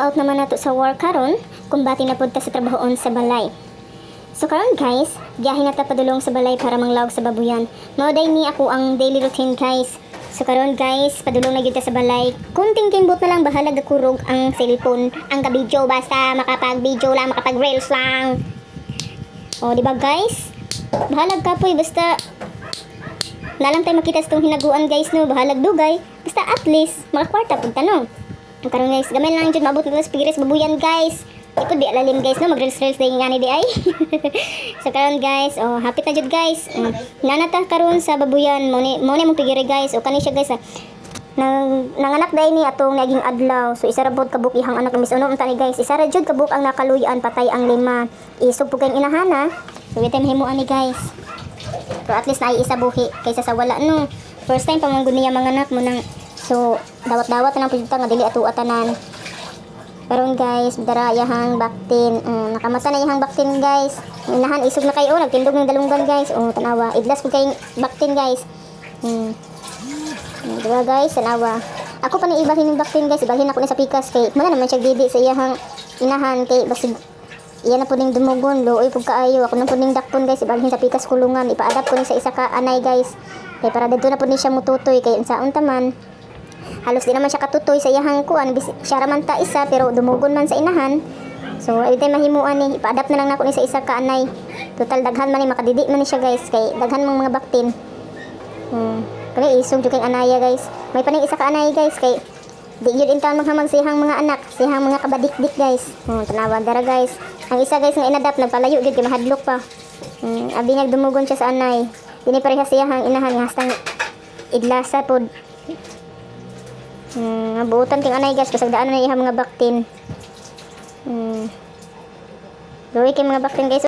out naman nato sa work karon, kumbati na pud ta sa trabahoon sa balay. So karon guys, biyahe na ta padulong sa balay para manglawag sa babuyan. Mao day ni ako ang daily routine guys. So karon guys, padulong na gyud ta sa balay. Kunting kimbot na lang bahala gakurog ang cellphone, ang ka-video basta makapag-video lang, makapag-reels lang. O di ba guys? Bahalag kapoy basta nalang tayo makita sa itong hinaguan guys no, bahalag dugay. Basta at least makakwarta pud tanong. Karon guys, gamay lang jud mabot na sa pigres babuyan guys. Ipod di alalim guys no, mag-reels day nga ni di ay. So karon guys, oh happy ta jud guys. Nanata karon sa babuyan mo ni mong pigire guys. O kani siya guys nanganak day ni atong naging adlaw. So isa ra pod kabuk ihang anak mis uno unta ni guys. Isa ra jud kabuk ang nakaluyan patay ang 5. Isog pud kay inahana. So wait time himuan ni guys. Pero at least na isa buhi kaysa sa wala no. First time pamanggod niya mga anak mo nang so dawat-dawat na lang pud nga dili ato atanan. Karon guys, dara yahang baktin. Nakamata na yahang baktin guys. Inahan isog na kayo, nagtindog ng dalunggan guys. Tanawa, idlas ko kay baktin guys. Diba guys, tanawa. Ako pa ni ibahin ng baktin guys, ibahin ako ni sa pikas kay wala naman siya didi sa iyahang inahan kay basig iya na pud ning dumugon, looy pud kaayo. Ako na pud ning dakpon guys, ibahin sa pikas kulungan, ipa-adapt ko ni sa isa ka anay guys. Kay para dito na pud ni siya mututoy kay unsaon taman. Halos di naman siya katutoy sa iyahang kuan, siya raman ta isa pero dumugon man sa inahan. So every time mahimuan ni ipa-adapt na lang nako ni sa isa ka anay. Total daghan man ni makadidi man ni siya guys kay daghan mang mga baktin. Kani isog jud kay anaya guys. May paning isa ka anay guys kay di yun in town maghamag sa iyang mga anak, sa iyang mga kabadikdik guys. Tanawa dara guys. Ang isa guys nga inadapt nagpalayo gid kay mahadlok pa. Abi nagdumugon siya sa anay. Dini parehas sa iyang inahan nga hastang idlasa pod. Buutan ting anay guys kasagdaan na iyang mga baktin. Doy kay mga baktin guys.